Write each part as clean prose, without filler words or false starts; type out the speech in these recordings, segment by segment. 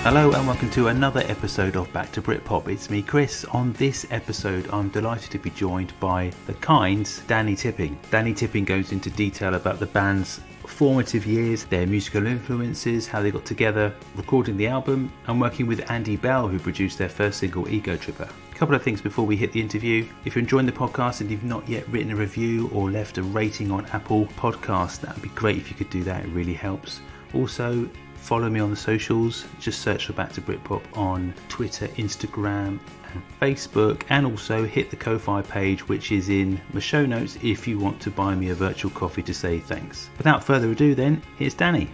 Hello and welcome to another episode of Back to Britpop. It's me, Chris. On this episode, I'm delighted to be joined by the Kynd's Danny Tipping. Danny Tipping goes into detail about the band's formative years, their musical influences, how they got together, recording the album, and working with Andy Bell, who produced their first single, Egotripper. A couple of things before we hit the interview. If you're enjoying the podcast and you've not yet written a review or left a rating on Apple Podcasts, that would be great if you could do that. It really helps. Also, follow me on the socials. Just search for Back to Britpop on Twitter, Instagram and Facebook, and also hit the Ko-Fi page, which is in the show notes if you want to buy me a virtual coffee to say thanks. Without further ado then, here's Danny.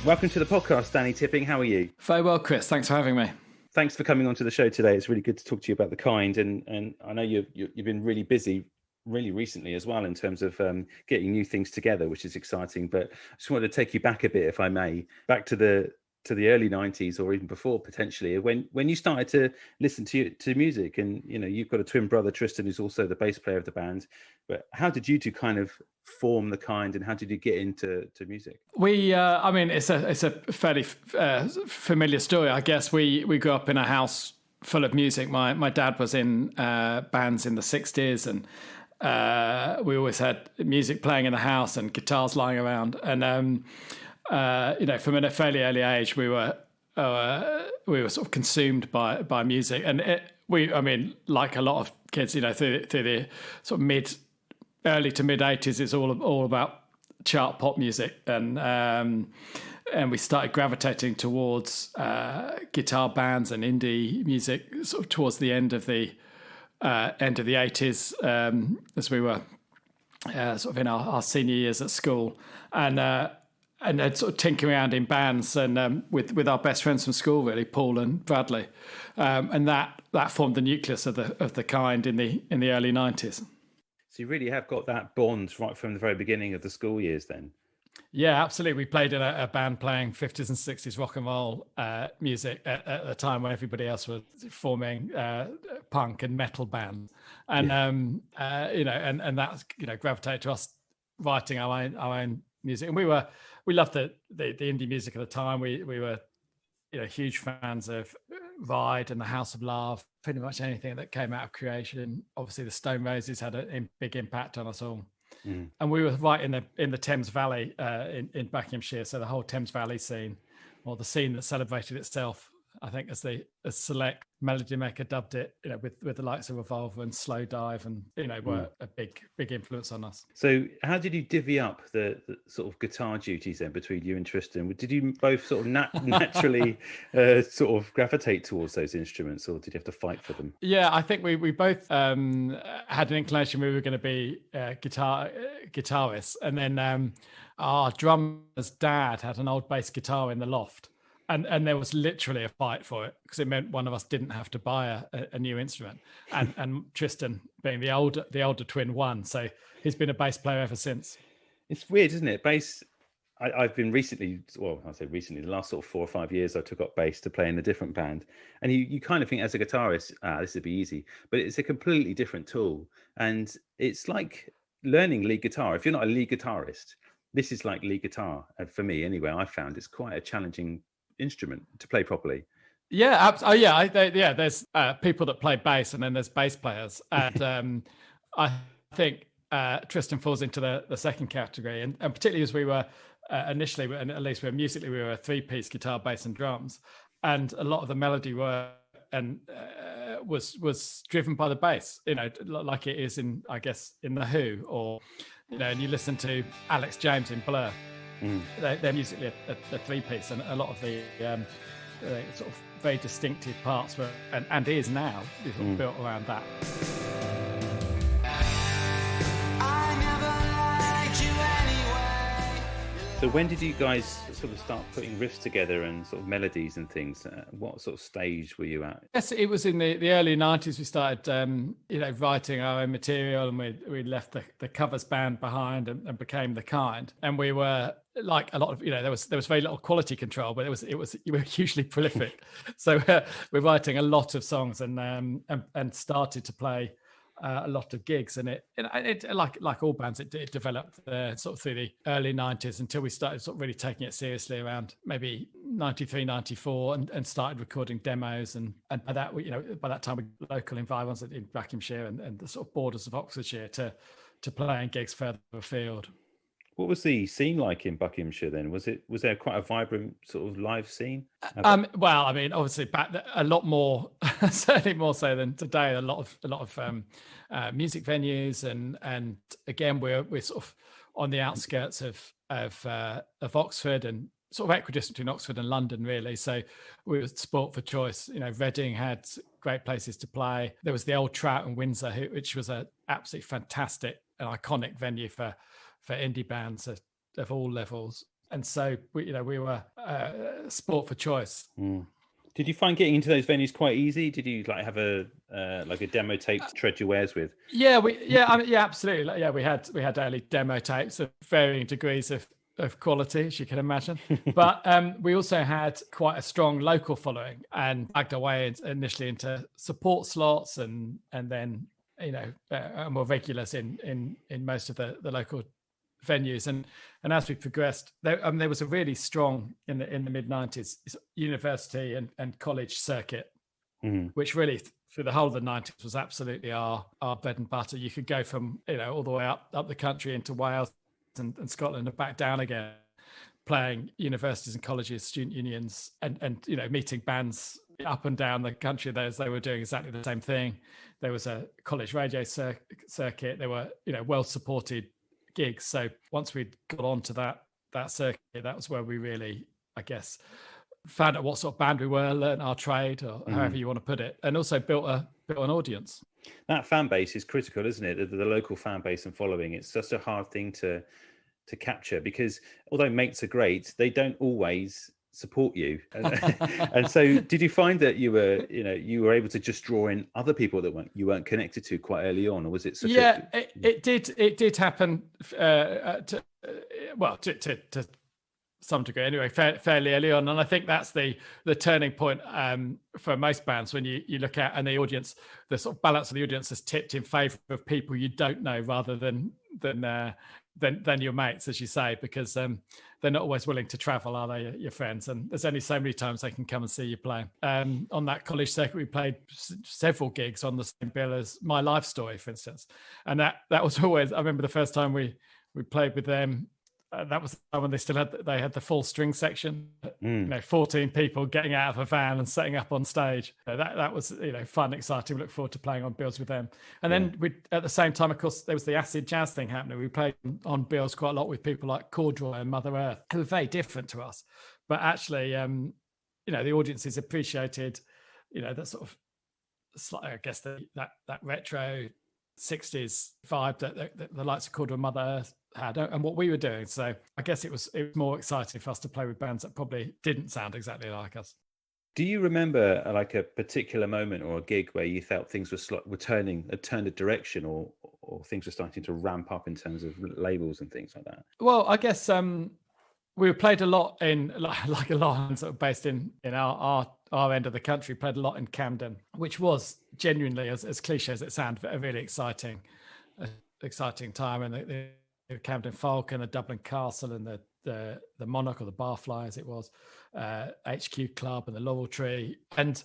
Welcome to the podcast, Danny Tipping. How are you? Very well, Chris. Thanks for having me. Thanks for coming onto the show today. It's really good to talk to you about the Kynd, and I know you've been really busy, really recently as well, in terms of getting new things together, which is exciting. But I just wanted to take you back a bit, if I may, back to the early 90s, or even before potentially, when you started to listen to music. And you know, you've got a twin brother, Tristan, who's also the bass player of the band. But how did you two kind of form the Kynd, and how did you get into music? I mean, it's a fairly familiar story, I guess. We grew up in a house full of music. My dad was in bands in the 60s, and we always had music playing in the house and guitars lying around. And you know, from a fairly early age, we were sort of consumed by music. And I mean, like a lot of kids, you know, through the sort of early to mid 80s, it's all about chart pop music, and we started gravitating towards guitar bands and indie music sort of towards the end of the 80s, as we were sort of in our senior years at school, and then sort of tinkering around in bands, and with our best friends from school, really, Paul and Bradley, and that formed the nucleus of the Kynd in the early 90s. So you really have got that bond right from the very beginning of the school years then? Yeah, absolutely. We played in a band playing 50s and 60s rock and roll music at the time when everybody else was forming punk and metal bands. And, you know, and that, you know, gravitated to us writing our own music. And we loved the indie music at the time. We were, you know, huge fans of Ride and the House of Love, pretty much anything that came out of Creation. Obviously, the Stone Roses had a big impact on us all. Mm. And we were right in the Thames Valley in Buckinghamshire, so the whole Thames Valley scene, or the scene that celebrated itself, I think, as Select Melody Maker dubbed it, you know, with the likes of Revolver and Slow Dive, and you know, were a big influence on us. So how did you divvy up the sort of guitar duties then between you and Tristan? Did you both sort of naturally sort of gravitate towards those instruments, or did you have to fight for them? Yeah, I think we both had an inclination we were going to be guitarists, and then our drummer's dad had an old bass guitar in the loft. And there was literally a fight for it, because it meant one of us didn't have to buy a new instrument. And Tristan, being the older twin, won. So he's been a bass player ever since. It's weird, isn't it? Bass. I've been recently, well, I say recently, the last sort of 4 or 5 years, I took up bass to play in a different band. And you kind of think as a guitarist, this would be easy. But it's a completely different tool. And it's like learning lead guitar. If you're not a lead guitarist, this is like lead guitar. And for me, anyway, I found it's quite a challenging instrument to play properly. There's people that play bass, and then there's bass players, and I think Tristan falls into the second category, and particularly as we were initially, and at least we were a 3-piece guitar, bass and drums, and a lot of the melody work and was driven by the bass, you know, like it is in, I guess, in The Who, or you know, and you listen to Alex James in Blur. They're musically a 3-piece, and a lot of the sort of very distinctive parts were, and is now, built around that. So when did you guys sort of start putting riffs together and sort of melodies and things? What sort of stage were you at? Yes, it was in the early 90s. We started, writing our own material, and we left the covers band behind and became the Kynd. And we were like a lot of, there was very little quality control, but you were hugely prolific. So we're writing a lot of songs and started to play a lot of gigs, and it like all bands, it developed sort of through the early 90s until we started sort of really taking it seriously around maybe 93, 94, and started recording demos, and by that by that time we were local environs in Buckinghamshire and the sort of borders of Oxfordshire to playing gigs further afield. What was the scene like in Buckinghamshire then? Was there quite a vibrant sort of live scene? Well, I mean, obviously back a lot more, certainly more so than today. A lot of music venues, and again, we're sort of on the outskirts of Oxford, and sort of equidistant between Oxford and London, really. So we were sport for choice. Reading had great places to play. There was the Old Trout in Windsor, which was an absolutely fantastic and iconic venue for indie bands of all levels. And so we were sport for choice. Did you find getting into those venues quite easy? Did you have a demo tape to tread your wares with? Yeah, absolutely. Yeah, we had early demo tapes of varying degrees of quality, as you can imagine. But we also had quite a strong local following, and bagged our way initially into support slots, and then more regulars in most of the local venues, and as we progressed, there was a really strong in the mid 90s university and college circuit, which really through the whole of the 90s was absolutely our bread and butter. You could go from all the way up the country into Wales and Scotland and back down again, playing universities and colleges, student unions, and meeting bands up and down the country. They were doing exactly the same thing. There was a college radio circuit. There were well supported gigs. So once we'd got onto that circuit, that was where we really, I guess, found out what sort of band we were, learned our trade, or however you want to put it, and also built an audience. That fan base is critical, isn't it? The local fan base and following. It's just a hard thing to capture, because although mates are great, they don't always support you. And so did you find that you were able to just draw in other people that you weren't connected to quite early on, or was it such it did happen to some degree anyway, fairly early on, and I think that's the turning point for most bands, when you look at, and the audience, the sort of balance of the audience is tipped in favor of people you don't know rather than your mates, as you say, because they're not always willing to travel, are they, your friends? And there's only so many times they can come and see you play. On that college circuit, we played several gigs on the same bill as My Life Story, for instance, and that was always, I remember the first time we played with them. That was the time when they had the full string section, 14 people getting out of a van and setting up on stage. That was fun, exciting. We look forward to playing on bills with them. And then we, at the same time, of course, there was the acid jazz thing happening. We played on bills quite a lot with people like Corduroy and Mother Earth, who were very different to us, but actually, the audiences appreciated, that sort of, I guess that retro 60s vibe that the likes of Corduroy and Mother Earth had, and what we were doing. So I guess it was more exciting for us to play with bands that probably didn't sound exactly like us. Do you remember like a particular moment or a gig where you felt things were turned a direction, or things were starting to ramp up in terms of labels and things like that? Well, I guess we played a lot in, like a lot sort of based in our end of the country, played a lot in Camden, which was genuinely, as cliche as it sounds, a really exciting time. And the Camden Folk and the Dublin Castle and the Monarch, or the Barfly as it was, HQ Club and the Laurel Tree. And,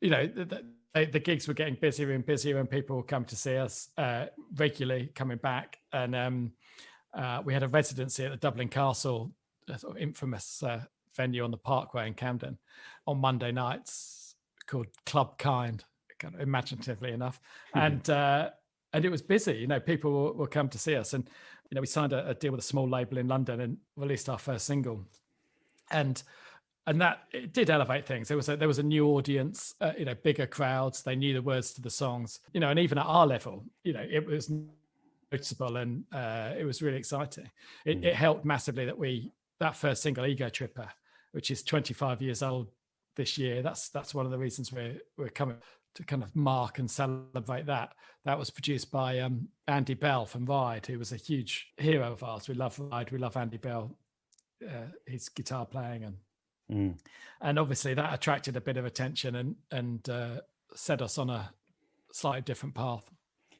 the gigs were getting busier and busier, and people were coming to see us regularly, coming back. And we had a residency at the Dublin Castle, a sort of infamous venue on the Parkway in Camden, on Monday nights, called Club Kynd, kind of imaginatively enough. And it was busy. People will come to see us. And we signed a deal with a small label in London and released our first single, and that it did elevate things. There was a new audience, bigger crowds. They knew the words to the songs, and even at our level, it was noticeable, and it was really exciting. It helped massively that first single, Egotripper, which is 25 years old this year. That's one of the reasons we're coming to kind of mark and celebrate that. That was produced by Andy Bell from Ride, who was a huge hero of ours. We love Ride. We love Andy Bell his guitar playing, and obviously that attracted a bit of attention and set us on a slightly different path.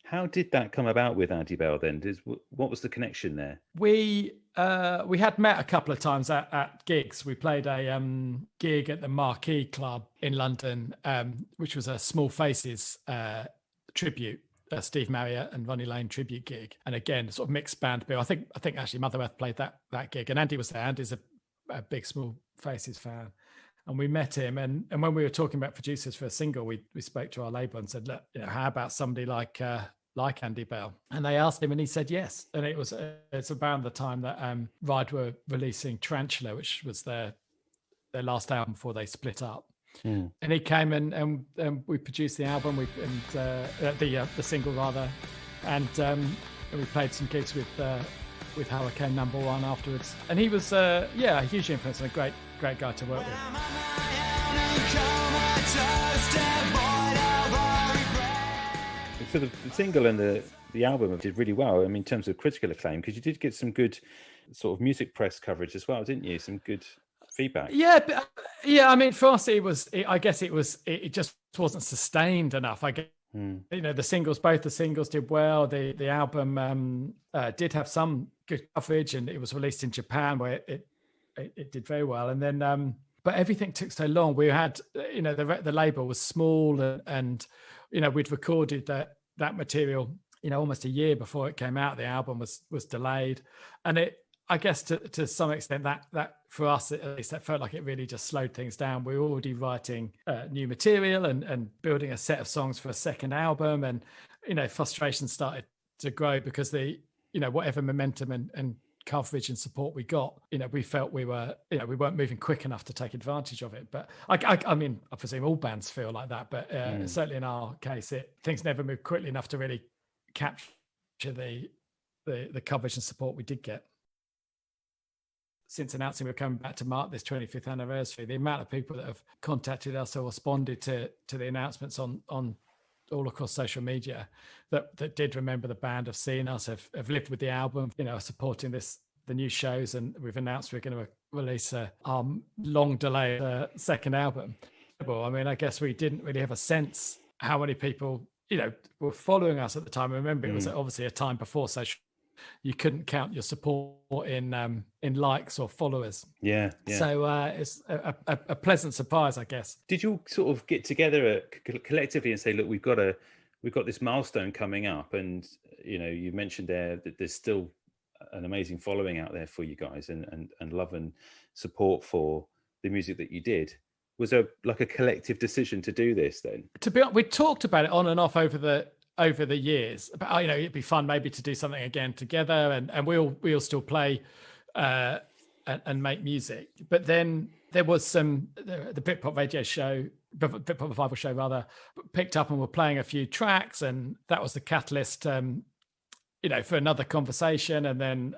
How did that come about with Andy Bell then? What was the connection there? We had met a couple of times at gigs. We played a gig at the Marquee Club in London, which was a Small Faces tribute, Steve Marriott and Ronnie Lane tribute gig. And again, sort of mixed band bill. I think actually Mother Earth played that gig, and Andy was there. Andy's a big Small Faces fan. And we met him, and when we were talking about producers for a single, we spoke to our label and said, look, how about somebody like Andy Bell? And they asked him, and he said yes. And it's around the time that Ride were releasing Tarantula, which was their last album before they split up. And he came and we produced the album, the single rather, and we played some gigs with Hurricane No. 1 afterwards. And he was a huge influence and a great guy to work with. So the single and the album did really well, I mean, in terms of critical acclaim, because you did get some good sort of music press coverage as well, didn't you? Some good feedback. I mean, for us, it just wasn't sustained enough. I guess, both the singles did well. The album did have some good coverage, and it was released in Japan where it did very well. And then, but everything took so long. We had, the label was small, and we'd recorded that material, almost a year before it came out. The album was delayed, and I guess to some extent that for us at least, that felt like it really just slowed things down. We were already writing new material and building a set of songs for a second album, and frustration started to grow because whatever momentum and coverage and support we got, we felt we weren't moving quick enough to take advantage of it. But I mean, I presume all bands feel like that, but certainly in our case, things never moved quickly enough to really capture the coverage and support we did get. Since announcing we're coming back to mark this 25th anniversary, the amount of people that have contacted us or responded to the announcements on all across social media that did remember the band, have seen us, have lived with the album, supporting the new shows, and we've announced we're going to release our long delayed second album. Well, I mean, I guess we didn't really have a sense how many people were following us at the time. I remember it was obviously a time before social. You couldn't count your support in likes or followers. Yeah. So it's a pleasant surprise, I guess. Did you sort of get together collectively and say, look, we've got this milestone coming up, and you mentioned there that there's still an amazing following out there for you guys, and love and support for the music that you did. Was there like a collective decision to do this then? To be honest, we talked about it on and off over the years, but it'd be fun maybe to do something again together, and we'll still play and make music. But then there was the Britpop radio show, Britpop Revival show rather, picked up and were playing a few tracks, and that was the catalyst for another conversation. And then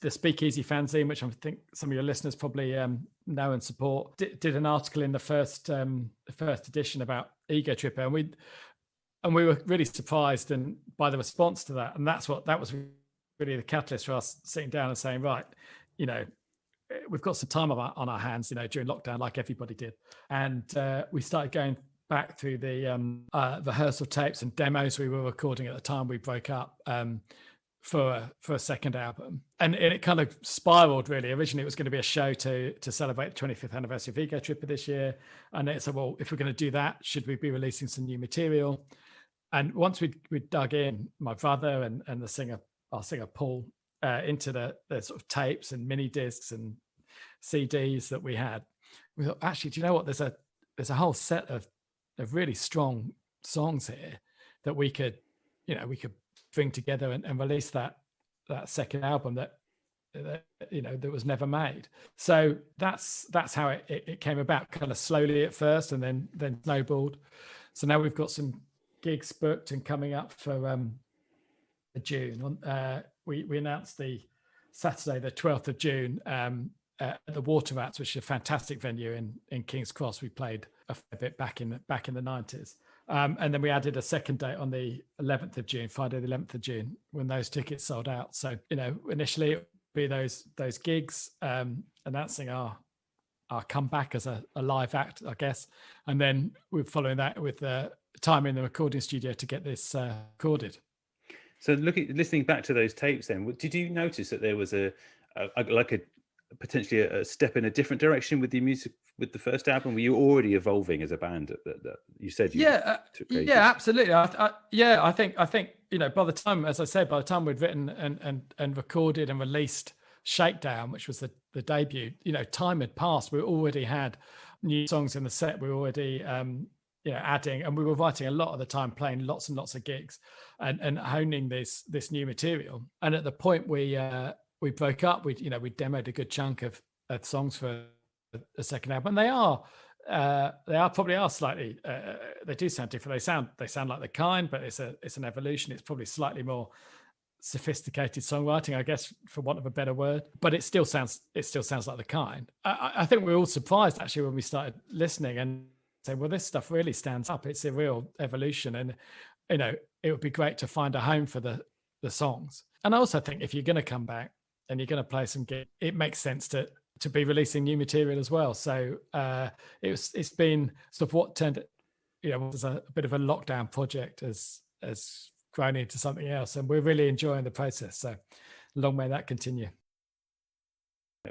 the Speakeasy fanzine, which I think some of your listeners probably know and support, did an article in the first edition about Egotripper, and we were really surprised by the response to that. And that was really the catalyst for us sitting down and saying, right, we've got some time on our hands, during lockdown, like everybody did. And we started going back through the rehearsal tapes and demos we were recording at the time we broke up for a second album. And it kind of spiraled, really. Originally, it was going to be a show to celebrate the 25th anniversary of Egotripper this year. And it said, well, if we're going to do that, should we be releasing some new material? And once we dug in, my brother and our singer Paul, into the sort of tapes and mini discs and CDs that we had, we thought, actually, do you know what? There's a whole set of really strong songs here that we could bring together and release that second album that was never made. So that's how it came about, kind of slowly at first, and then snowballed. So now we've got some gigs booked and coming up for June. We announced the Saturday, the 12th of June, at the Water Rats, which is a fantastic venue in King's Cross. We played a fair bit back in the 90s. And then we added a second date on the 11th of June, Friday the 11th of June, when those tickets sold out. So, initially it be those gigs, announcing our comeback as a live act, I guess, and then we're following that with time in the recording studio to get this recorded. So listening back to those tapes, then did you notice that there was potentially a step in a different direction with the music with the first album? Were you already evolving as a band? That you said absolutely. I think by the time, as I said, by the time we'd written and recorded and released Shakedown, which was the debut, time had passed. We already had new songs in the set. We were already adding, and we were writing a lot of the time, playing lots and lots of gigs and honing this new material. And at the point we broke up, we demoed a good chunk of songs for a second album. And they probably are slightly they do sound different. They sound like the Kynd, but it's an evolution. It's probably slightly more sophisticated songwriting, I guess, for want of a better word, but it still sounds like the Kynd. I think we were all surprised actually when we started listening and saying, well, this stuff really stands up. It's a real evolution, and it would be great to find a home for the songs. And I also think if you're going to come back and you're going to play some gigs, it makes sense to be releasing new material as well. So it's been sort of what turned was a bit of a lockdown project as grown into something else, and we're really enjoying the process, so long may that continue.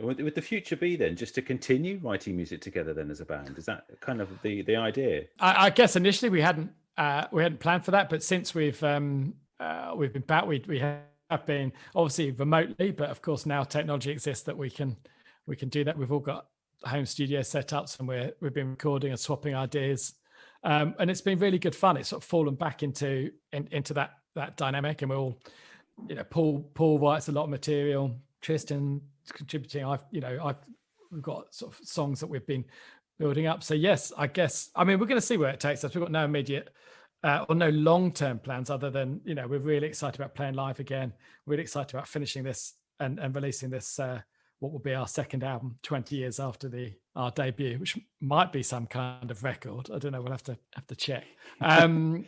Would the future be then just to continue writing music together then as a band? Is that kind of the idea? I guess initially we hadn't planned for that, but since we've been back, we have been obviously remotely, but of course now technology exists that we can do that. We've all got home studio setups, and we've been recording and swapping ideas. And it's been really good fun. It's sort of fallen back into that dynamic, and we're all, Paul writes a lot of material, Tristan contributing. We've got sort of songs that we've been building up. So yes, I guess, we're going to see where it takes us. We've got no immediate or no long-term plans other than, we're really excited about playing live again. Really excited about finishing this and releasing this, what will be our second album 20 years after our debut, which might be some kind of record. I don't know. We'll have to check. And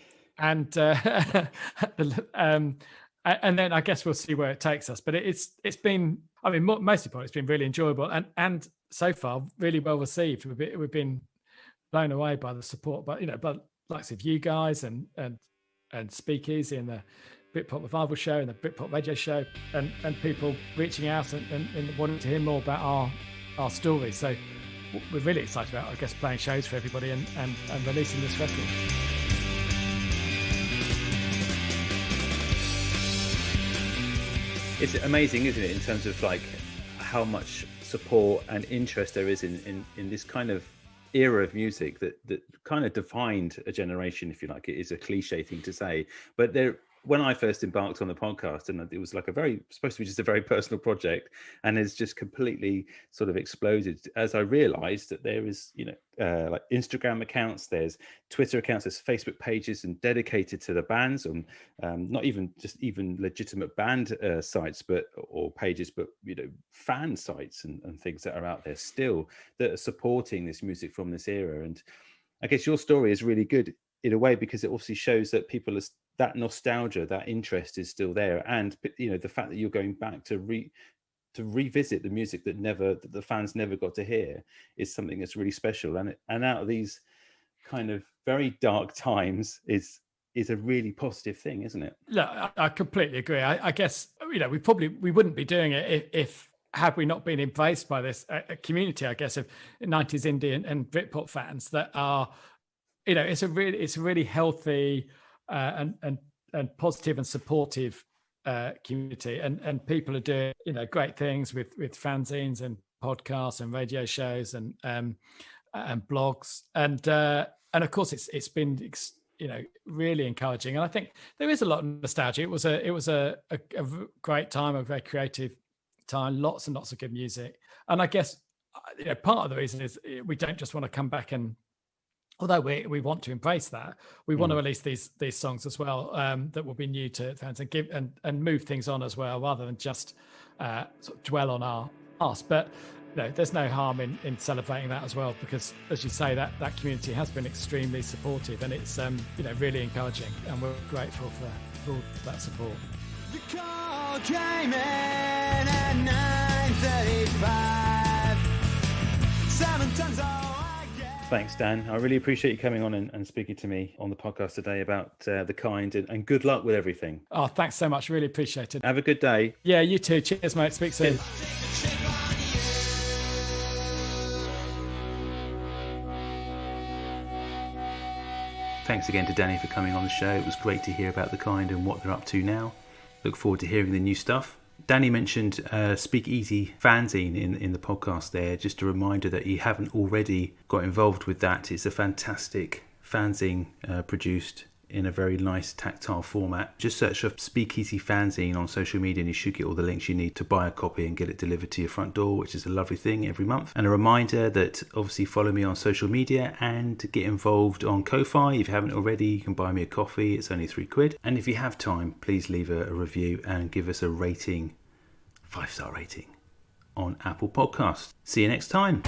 then I guess we'll see where it takes us. But it's been, most importantly, it's been really enjoyable and so far really well received. We've been blown away by the support, but by likes of you guys and Speakeasy and the Britpop Revival Show and the Britpop Radio Show, and people reaching out and wanting to hear more about our story. So we're really excited about, I guess, playing shows for everybody and releasing this record. It's amazing, isn't it, in terms of like how much support and interest there is in this kind of era of music that kind of defined a generation, if you like. It is a cliche thing to say, but when I first embarked on the podcast, and it was like supposed to be just a very personal project, and it's just completely sort of exploded as I realized that there is, like Instagram accounts, there's Twitter accounts, there's Facebook pages and dedicated to the bands, and not even legitimate band sites, or pages, but fan sites and things that are out there still that are supporting this music from this era. And I guess your story is really good in a way because it obviously shows that people are, that nostalgia, that interest is still there, and the fact that you're going back to revisit the music that the fans never got to hear is something that's really special. And out of these kind of very dark times is a really positive thing, isn't it? Yeah, I completely agree. I guess we wouldn't be doing it if had we not been embraced by this community, I guess, of 90s indie and Britpop fans that are, it's a really healthy and positive and supportive community, and people are doing great things with fanzines and podcasts and radio shows and blogs, and of course it's been really encouraging. And I think there is a lot of nostalgia. It was a great time, a very creative time, lots and lots of good music. And I guess part of the reason is we don't just want to come back and, although we want to embrace that, we want to release these songs as well that will be new to fans and give and move things on as well, rather than just sort of dwell on our past. But there's no harm in celebrating that as well, because as you say, that community has been extremely supportive, and it's really encouraging, and we're grateful for all that support. call came in at 9:35. 7 tons Thanks, Dan. I really appreciate you coming on and speaking to me on the podcast today about the Kynd, and good luck with everything. Oh, thanks so much. Really appreciate it. Have a good day. Yeah, you too. Cheers, mate. Speak soon. Thanks again to Danny for coming on the show. It was great to hear about the Kynd and what they're up to now. Look forward to hearing the new stuff. Danny mentioned Speakeasy fanzine in the podcast there. Just a reminder that you haven't already got involved with that. It's a fantastic fanzine produced in a very nice tactile format. Just search for Speakeasy fanzine on social media and you should get all the links you need to buy a copy and get it delivered to your front door, which is a lovely thing every month. And a reminder that obviously follow me on social media and get involved on Ko-Fi. If you haven't already, you can buy me a coffee. It's only £3. And if you have time, please leave a review and give us a rating, 5-star rating on Apple Podcasts. See you next time.